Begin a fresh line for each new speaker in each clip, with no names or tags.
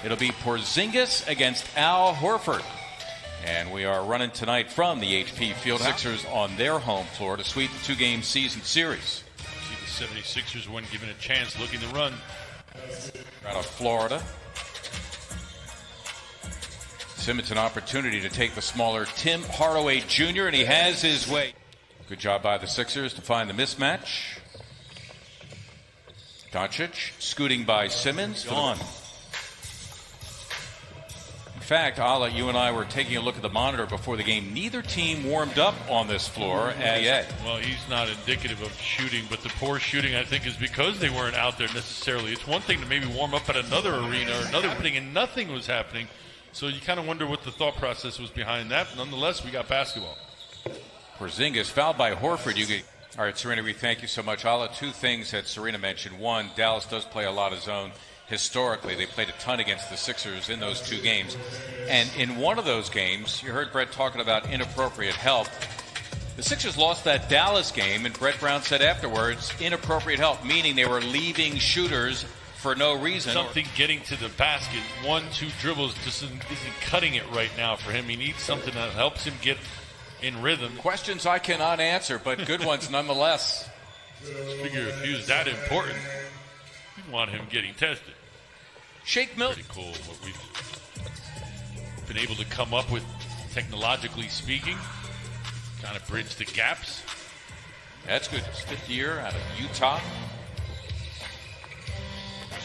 It'll be Porzingis against Al Horford. And we are running tonight from the HP Fieldhouse. Sixers on their home floor to sweep the two-game season series.
See the 76ers weren't given a chance, looking to run.
Out of Florida. Simmons an opportunity to take the smaller Tim Hardaway Jr., and he has his way. Good job by the Sixers to find the mismatch. Doncic scooting by Simmons. Gone. In fact, Ala, you and I were taking a look at the monitor before the game. Neither team warmed up on this floor as yet.
Well, he's not indicative of shooting, but the poor shooting, I think, is because they weren't out there necessarily. It's one thing to maybe warm up at another arena or another thing, and nothing was happening. So you kind of wonder what the thought process was behind that. Nonetheless, we got basketball.
Porzingis fouled by Horford. All right, Serena, we thank you so much. Ala, two things that Serena mentioned. One, Dallas does play a lot of zone. Historically, they played a ton against the Sixers in those two games. And in one of those games, you heard Brett talking about inappropriate help. The Sixers lost that Dallas game, and Brett Brown said afterwards, inappropriate help, meaning they were leaving shooters for no reason.
Something getting to the basket, 1-2 dribbles just isn't cutting it right now for him. He needs something that helps him get in rhythm.
Questions I cannot answer, but good ones nonetheless.
Just figure if he was that important, we want him getting tested.
Shake Milton.
Pretty cool what we've been able to come up with, technologically speaking. Kind of bridge the gaps.
That's good. His fifth year out of Utah.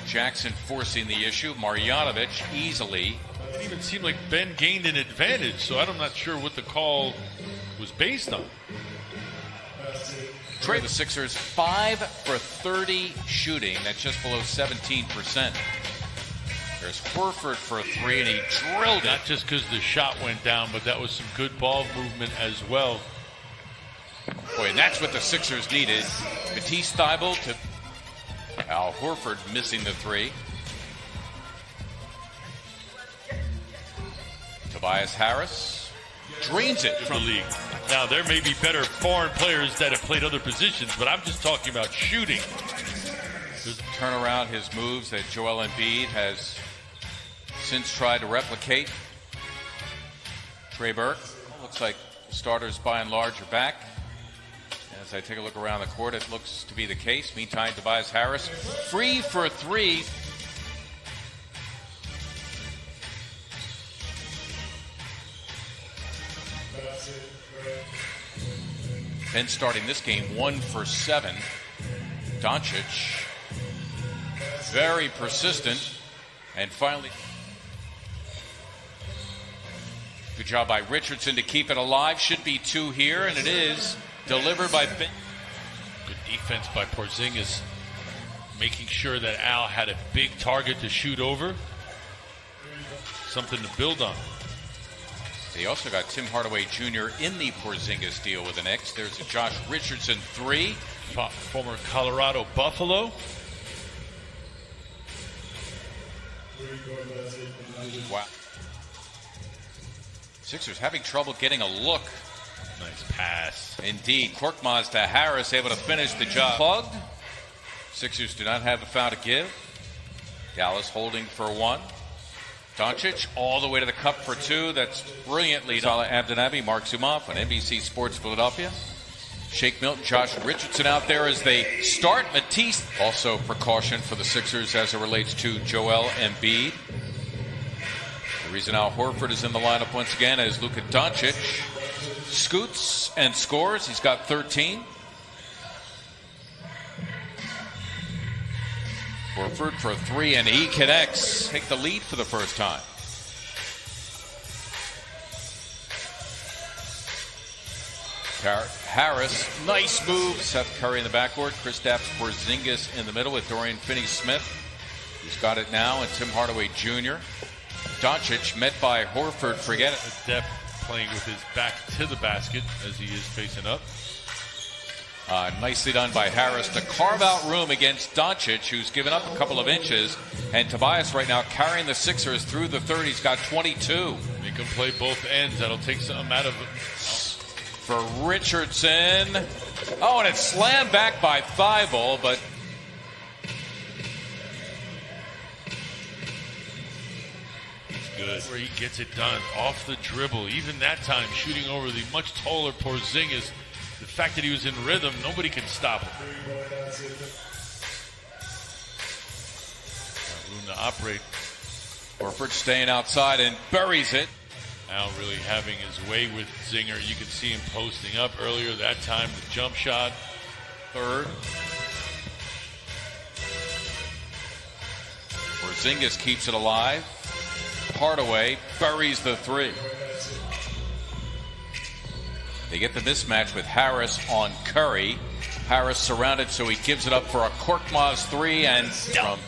Jackson forcing the issue. Marjanovic easily.
It didn't even seem like Ben gained an advantage, so I'm not sure what the call was based on.
The Sixers 5 for 30 shooting. That's just below 17%. There's Horford for a three, and he drilled it.
Not just because the shot went down, but that was some good ball movement as well.
Boy, and that's what the Sixers needed. Matisse Thybulle to Al Horford missing the three. Tobias Harris drains it
from the league. Now, there may be better foreign players that have played other positions, but I'm just talking about shooting.
Turn around his moves that Joel Embiid has since tried to replicate. Trey Burke. Looks like the starters by and large are back. As I take a look around the court, it looks to be the case. Meantime, Tobias Harris free for three. Ben starting this game 1 for 7. Doncic very persistent, and finally good job by Richardson to keep it alive. Should be 2 here, and it is delivered by Ben.
Good defense by Porzingis, making sure that Al had a big target to shoot over. Something to build on.
They also got Tim Hardaway Jr. in the Porzingis deal with the Knicks. There's a Josh Richardson 3.
Former Colorado Buffalo.
Wow. Sixers having trouble getting a look.
Nice pass.
Indeed. Korkmaz to Harris, able to finish the job. Plugged. Sixers do not have a foul to give. Dallas holding for 1. Doncic all the way to the cup for 2. That's brilliantly done. Abdenabi marks him off on NBC Sports Philadelphia. Shake Milton, Josh Richardson out there as they start. Matisse. Also precaution for the Sixers as it relates to Joel Embiid. The reason Al Horford is in the lineup once again is Luka Doncic scoots and scores. He's got 13. Horford for 3, and he connects. Take the lead for the first time. Harris, nice move. Seth Curry in the backcourt. Kristaps Porzingis in the middle with Dorian Finney-Smith. He's got it now, and Tim Hardaway Jr. Doncic met by Horford. Forget it.
Depth playing with his back to the basket as he is facing up.
Nicely done by Harris to carve out room against Doncic, who's given up a couple of inches. And Tobias right now carrying the Sixers through the third. He's got 22.
He can play both ends. That'll take something out of it.
For Richardson. Oh, and it's slammed back by Thybulle, but
good. Where he gets it done off the dribble. Even that time, shooting over the much taller Porzingis. The fact that he was in rhythm, nobody can stop him. Room to operate.
Horford staying outside and buries it.
Now really having his way with Zinger. You can see him posting up earlier that time. The jump shot.
Third. Porzingis keeps it alive. Hardaway buries the three. They get the mismatch with Harris on Curry. Harris surrounded, so he gives it up for a Korkmaz three, and from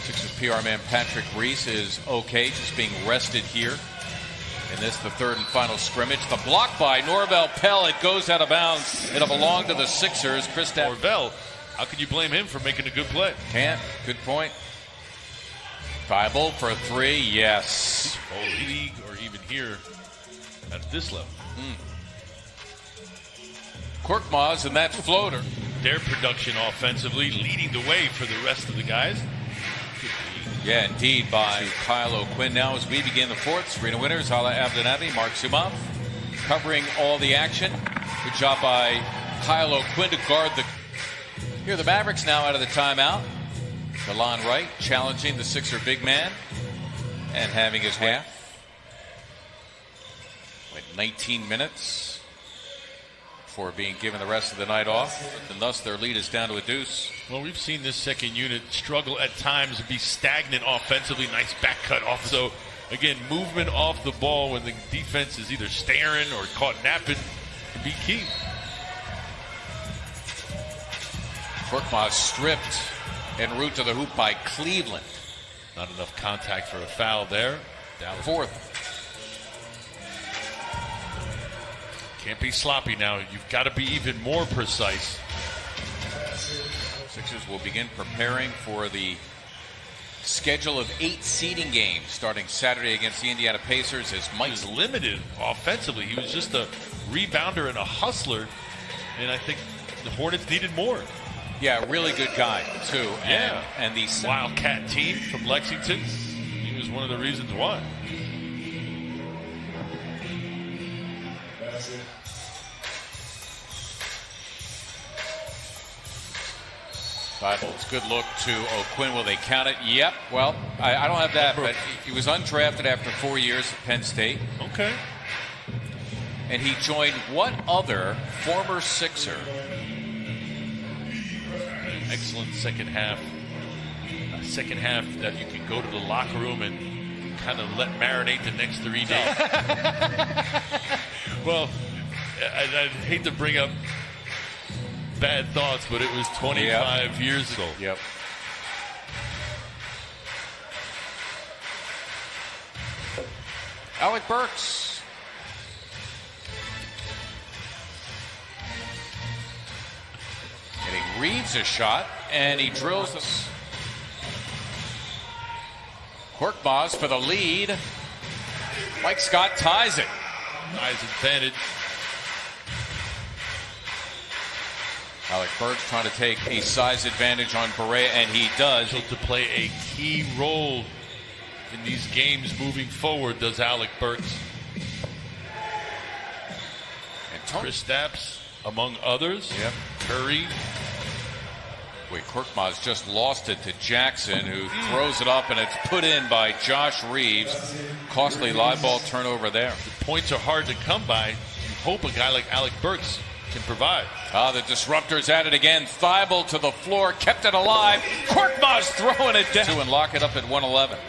Sixers PR man Patrick Reese is okay, just being rested here. In this, the third and final scrimmage. The block by Norvel Pell. It goes out of bounds. It'll belong to the Sixers.
Norvel, how can you blame him for making a good play?
Can't. Good point. Thibault for a three. Yes.
Whole league, or even here at this level.
Korkmaz and that floater.
Their production offensively leading the way for the rest of the guys.
Yeah, indeed, by Kyle O'Quinn. Now as we begin the fourth, Serena winners, Hala Abdenabi, Mark Sumov, covering all the action. Good job by Kyle O'Quinn to guard the... Here the Mavericks now out of the timeout. Delon Wright challenging the Sixer big man and having his half. Wait, 19 minutes before being given the rest of the night off, and thus their lead is down to a deuce.
Well, we've seen this second unit struggle at times and be stagnant offensively. Nice back cut off. So, again, movement off the ball when the defense is either staring or caught napping can be key.
Korkmaz stripped en route to the hoop by Cleveland.
Not enough contact for a foul there.
Dallas. Fourth.
Can't be sloppy now. You've got to be even more precise.
Sixers will begin preparing for the schedule of 8 seeding games starting Saturday against the Indiana Pacers as Mike
was limited offensively. He was just a rebounder and a hustler, and I think the Hornets needed more.
Yeah, really good guy, too.
Yeah.
And the
Wildcat team from Lexington, he was one of the reasons why.
Thibault's good look to O'Quinn. Will they count it? Yep. Well, I don't have that, but he was undrafted after 4 years at Penn State.
Okay.
And he joined what other former Sixer?
Excellent second half. A second half that you can go to the locker room and kind of let marinate the next 3 days. Well, I'd hate to bring up bad thoughts, but it was 25 years ago.
Yep. Alec Burks. Getting Reeves a shot, and he drills this. Korkmaz for the lead. Mike Scott ties it.
Nice advantage.
Alec Burks trying to take a size advantage on Barea, and he does.
To play a key role in these games moving forward, does Alec Burks.
And
Kristaps, among others.
Yep.
Curry.
Wait, Korkmaz just lost it to Jackson, who throws it up, and it's put in by Josh Reeves. Costly live ball turnover there.
The points are hard to come by. You hope a guy like Alec Burks can provide.
The disruptor's at it again. Thibault to the floor, kept it alive. Korkmaz throwing it down and lock it up at 111.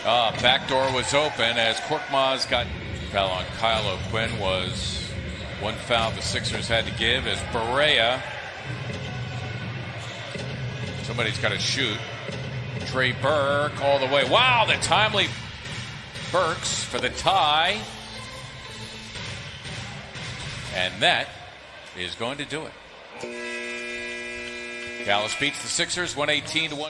Back door was open as Korkmaz got foul on Kyle O'Quinn. Was one foul the Sixers had to give as Barea. Somebody's got to shoot. Trey Burke all the way. Wow, the timely Burks for the tie. And that is going to do it. Dallas beats the Sixers 118-1.